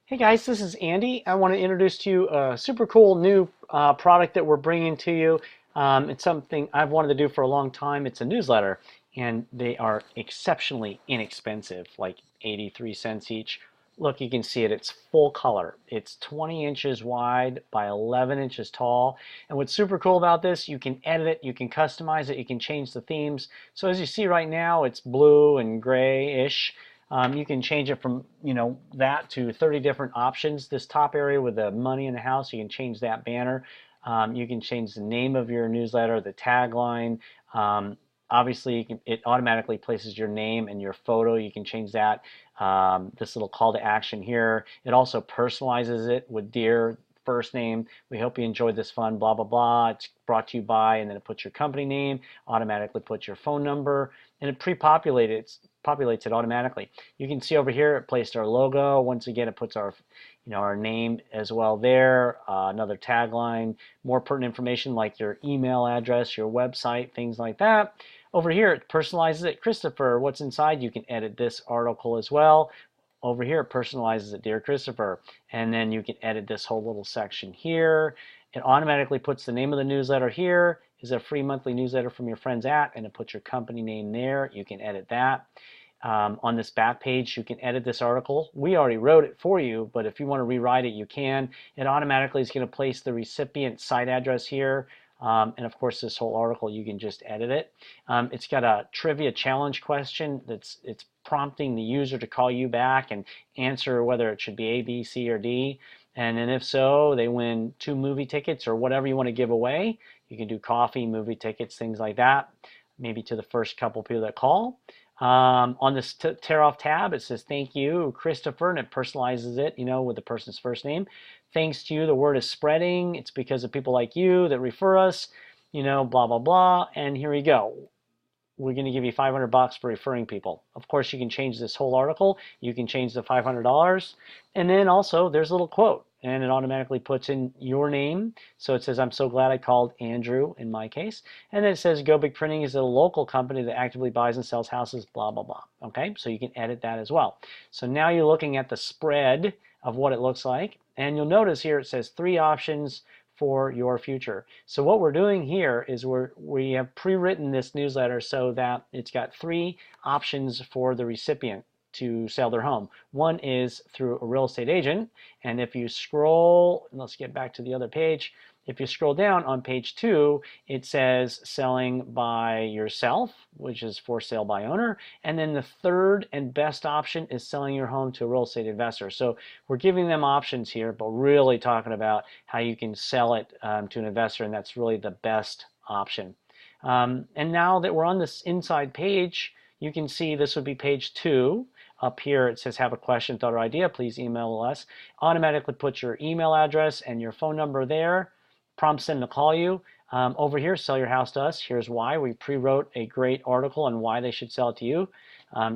Hey guys, this is Andy. I want to introduce to you a super cool new product that we're bringing to you. It's something I've wanted to do for a long time. It's a newsletter, and they are exceptionally inexpensive, like 83 cents each. Look, you can see it. It's full color. It's 20 inches wide by 11 inches tall. And what's super cool about this, you can edit it, you can customize it, you can change the themes. So as you see right now, it's blue and grayish. You can change it from that to 30 different options. This top area with the money in the house, you can change that banner. You can change the name of your newsletter, the tagline. Obviously, it automatically places your name and your photo. You can change that. This little call to action here. It also personalizes it with Dear first name. We hope you enjoyed this fun, blah, blah, blah. It's brought to you by, and then it puts your company name, automatically puts your phone number, and it populates it automatically. You can see over here it placed our logo. Once again, it puts our name as well there. Another tagline, more pertinent information like your email address, your website, things like that. Over here, it personalizes it. Christopher, what's inside? You can edit this article as well. Over here, it personalizes it, Dear Christopher. And then you can edit this whole little section here. It automatically puts the name of the newsletter here. Is a free monthly newsletter from your friends at, and it puts your company name there. You can edit that. On this back page, you can edit this article. We already wrote it for you, but if you want to rewrite it, you can. It automatically is going to place the recipient site address here. And of course, this whole article, you can just edit it. It's got a trivia challenge question it's prompting the user to call you back and answer whether it should be A, B, C, or D. And then if so, they win 2 movie tickets or whatever you want to give away. You can do coffee, movie tickets, things like that, maybe to the first couple people that call. On this tear off tab, it says thank you, Christopher, and it personalizes it, with the person's first name. Thanks to you, the word is spreading. It's because of people like you that refer us, blah, blah, blah. And here we go. We're going to give you $500 for referring people. Of course, you can change this whole article. You can change the $500. And then also, there's a little quote, and it automatically puts in your name. So it says, I'm so glad I called Andrew, in my case. And then it says, GoBig Printing is a local company that actively buys and sells houses, blah, blah, blah. Okay, so you can edit that as well. So now you're looking at the spread of what it looks like. And you'll notice here it says 3 options for your future. So what we're doing here is we have pre-written this newsletter so that it's got 3 options for the recipient to sell their home. One is through a real estate agent, and if you scroll, let's get back to the other page. If you scroll down on page 2, it says selling by yourself, which is for sale by owner. And then the third and best option is selling your home to a real estate investor. So we're giving them options here, but really talking about how you can sell it to an investor, and that's really the best option. And now that we're on this inside page, you can see this would be page 2. Up here it says have a question, thought, or idea, please email us. Automatically put your email address and your phone number there. Prompts them to call you. Over here, sell your house to us. Here's why. We pre-wrote a great article on why they should sell it to you.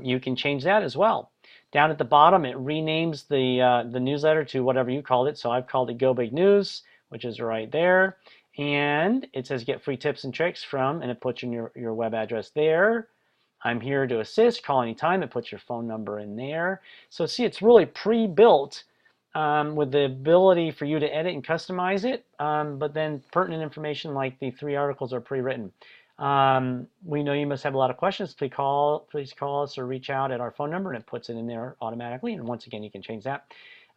You can change that as well. Down at the bottom, it renames the newsletter to whatever you called it. So I've called it GoBig News, which is right there. And it says get free tips and tricks from, and it puts in your web address there. I'm here to assist. Call anytime. It puts your phone number in there. So see, it's really pre-built with the ability for you to edit and customize it, but then pertinent information like the 3 articles are pre-written. We know you must have a lot of questions. Please call us or reach out at our phone number, and it puts it in there automatically. And once again, you can change that.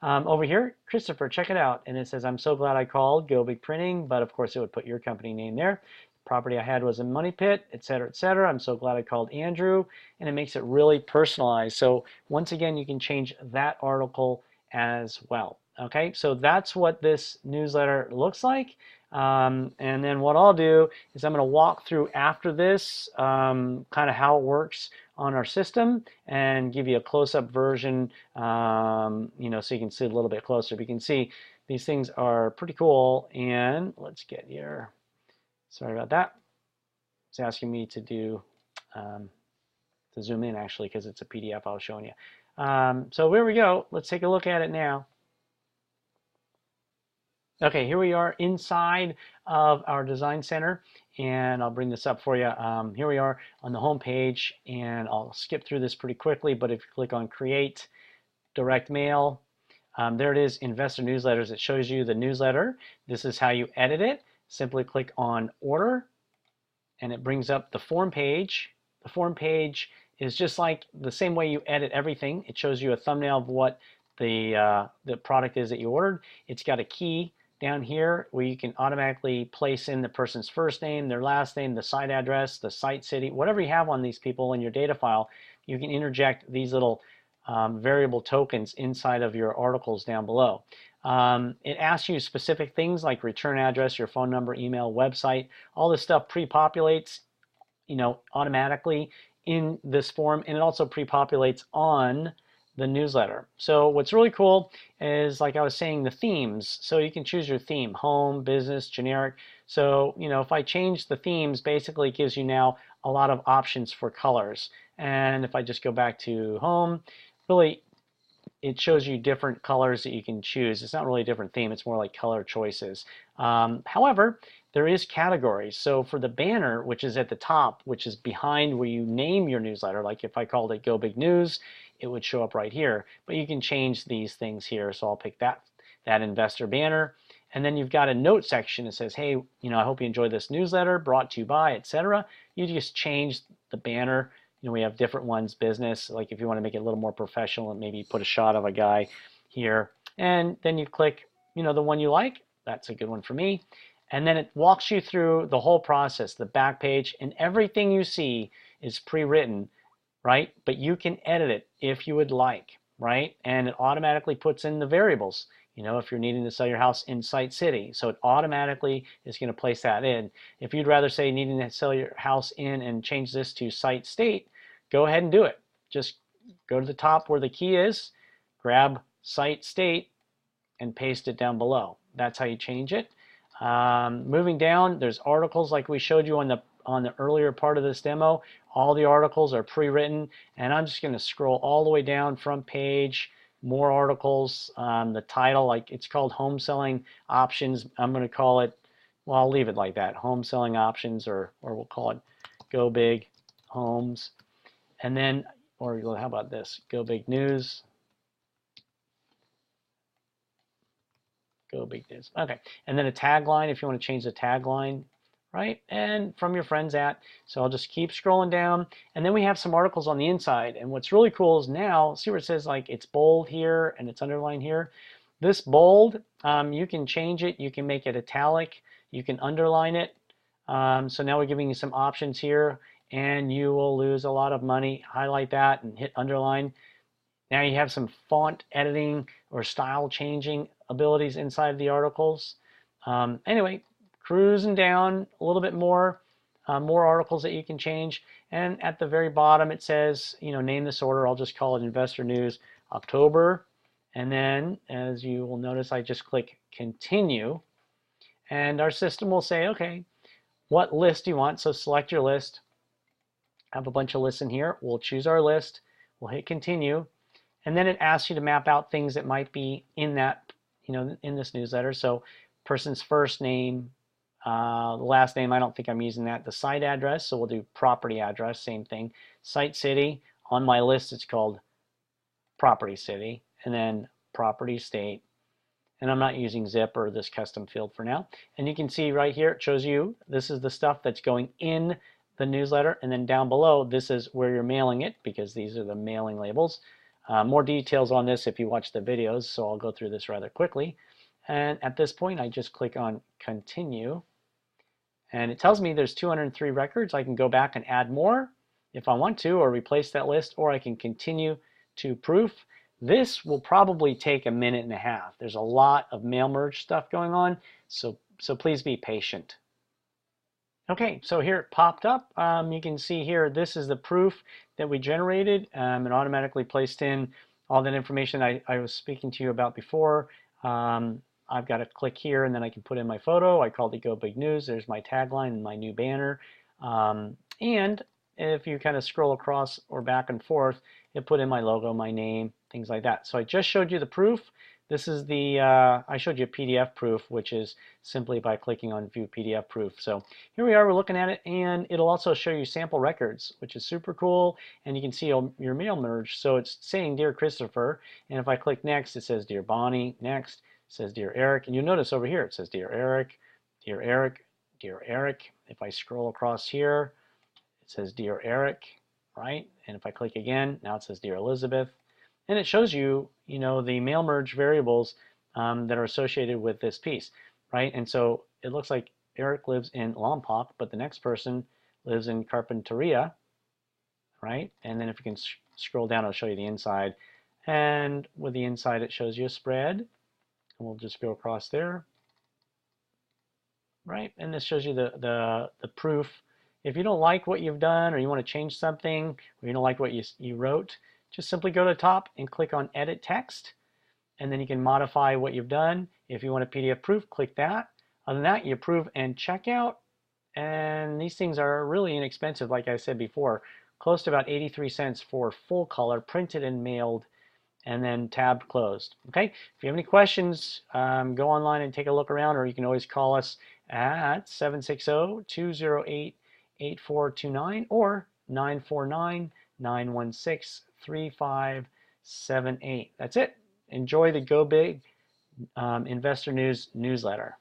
Over here, Christopher, check it out. And it says, I'm so glad I called GoBig Printing, but of course it would put your company name there. Property I had was a money pit, etc., etc. I'm so glad I called Andrew, and it makes it really personalized. So once again, you can change that article as well. Okay, so that's what this newsletter looks like. And then what I'll do is I'm going to walk through after this kind of how it works on our system and give you a close-up version, so you can see it a little bit closer. But you can see these things are pretty cool. And let's get here. Sorry about that. It's asking me to do to zoom in actually because it's a PDF I was showing you. So here we go. Let's take a look at it now. Okay, here we are inside of our design center, and I'll bring this up for you. Here we are on the home page, and I'll skip through this pretty quickly, but if you click on create direct mail, There it is, Investor Newsletters. It shows you the newsletter. This is how you edit it. Simply click on Order, and it brings up the form page. The form page is just like the same way you edit everything. It shows you a thumbnail of what the product is that you ordered. It's got a key down here where you can automatically place in the person's first name, their last name, the site address, the site city, whatever you have on these people in your data file. You can interject these little variable tokens inside of your articles down below. It asks you specific things like return address, your phone number, email, website. All this stuff pre-populates, automatically in this form, and it also pre-populates on the newsletter. So what's really cool is, like I was saying, the themes. So you can choose your theme: home, business, generic. So if I change the themes, basically it gives you now a lot of options for colors. And if I just go back to home, really it shows you different colors that you can choose. It's not really a different theme, it's more like color choices. However, there is categories. So for the banner, which is at the top, which is behind where you name your newsletter, like if I called it GoBig News, it would show up right here. But you can change these things here. So I'll pick that investor banner. And then you've got a note section that says, hey, I hope you enjoyed this newsletter, brought to you by, etc. You just change the banner. We have different ones, business, like if you want to make it a little more professional and maybe put a shot of a guy here. And then you click, the one you like. That's a good one for me. And then it walks you through the whole process, the back page, and everything you see is pre-written, right? But you can edit it if you would like, right? And it automatically puts in the variables. If you're needing to sell your house in site city, so it automatically is going to place that in. If you'd rather say needing to sell your house in and change this to site state, go ahead and do it. Just go to the top where the key is, grab site state, and paste it down below. That's how you change it. Moving down, there's articles like we showed you on the earlier part of this demo. All the articles are pre-written, and I'm just going to scroll all the way down, front page, more articles. The title, like it's called Home Selling Options. I'm going to call it, well, I'll leave it like that, Home Selling Options, or we'll call it Go Big Homes. And then, or how about this, Go Big News. Go Big News. Okay, and then a tagline if you want to change the tagline, right? And from your friends at. So I'll just keep scrolling down, and then we have some articles on the inside. And what's really cool is now, see where it says like it's bold here and it's underlined here. This bold, you can change it. You can make it italic. You can underline it. So now we're giving you some options here, and you will lose a lot of money. Highlight that and hit underline. Now you have some font editing or style changing abilities inside the articles. Anyway, cruising down a little bit more, more articles that you can change. And at the very bottom it says, name this order. I'll just call it Investor News October. And then, as you will notice, I just click Continue. And our system will say, okay, what list do you want? So select your list. I have a bunch of lists in here. We'll choose our list. We'll hit Continue. And then it asks you to map out things that might be in that, in this newsletter. So person's first name, the last name, I don't think I'm using that. The site address, so we'll do property address, same thing. Site city, on my list it's called property city, and then property state. And I'm not using zip or this custom field for now. And you can see right here, it shows you this is the stuff that's going in the newsletter. And then down below, this is where you're mailing it, because these are the mailing labels. More details on this if you watch the videos, so I'll go through this rather quickly. And at this point, I just click on Continue. And it tells me there's 203 records. I can go back and add more if I want to, or replace that list, or I can continue to proof. This will probably take a minute and a half. There's a lot of mail merge stuff going on, so please be patient. Okay, so here it popped up. You can see here, this is the proof that we generated. It automatically placed in all that information I was speaking to you about before. I've got to click here, and then I can put in my photo. I called it Go Big News. There's my tagline and my new banner. And if you kind of scroll across or back and forth, it put in my logo, my name, things like that. So I just showed you the proof. This is the, I showed you PDF proof, which is simply by clicking on View PDF Proof. So here we are, we're looking at it, and it'll also show you sample records, which is super cool. And you can see your mail merge. So it's saying Dear Christopher, and if I click Next, it says Dear Bonnie. Next, it says Dear Eric. And you'll notice over here, it says Dear Eric, Dear Eric, Dear Eric. If I scroll across here, it says Dear Eric, right? And if I click again, now it says Dear Elizabeth. And it shows you, the mail merge variables that are associated with this piece, right? And so it looks like Eric lives in Lompoc, but the next person lives in Carpinteria, right? And then if you can scroll down, it'll show you the inside. And with the inside, it shows you a spread. And we'll just go across there, right? And this shows you the proof. If you don't like what you've done, or you want to change something, or you don't like what you wrote, just simply go to the top and click on Edit Text, and then you can modify what you've done. If you want a PDF proof, click that. Other than that, you approve and check out. And these things are really inexpensive, like I said before, close to about 83 cents for full color, printed and mailed, and then tabbed closed. Okay, if you have any questions, go online and take a look around, or you can always call us at 760-208-8429 or 949-916-3578. That's it. Enjoy the Go Big Investor News newsletter.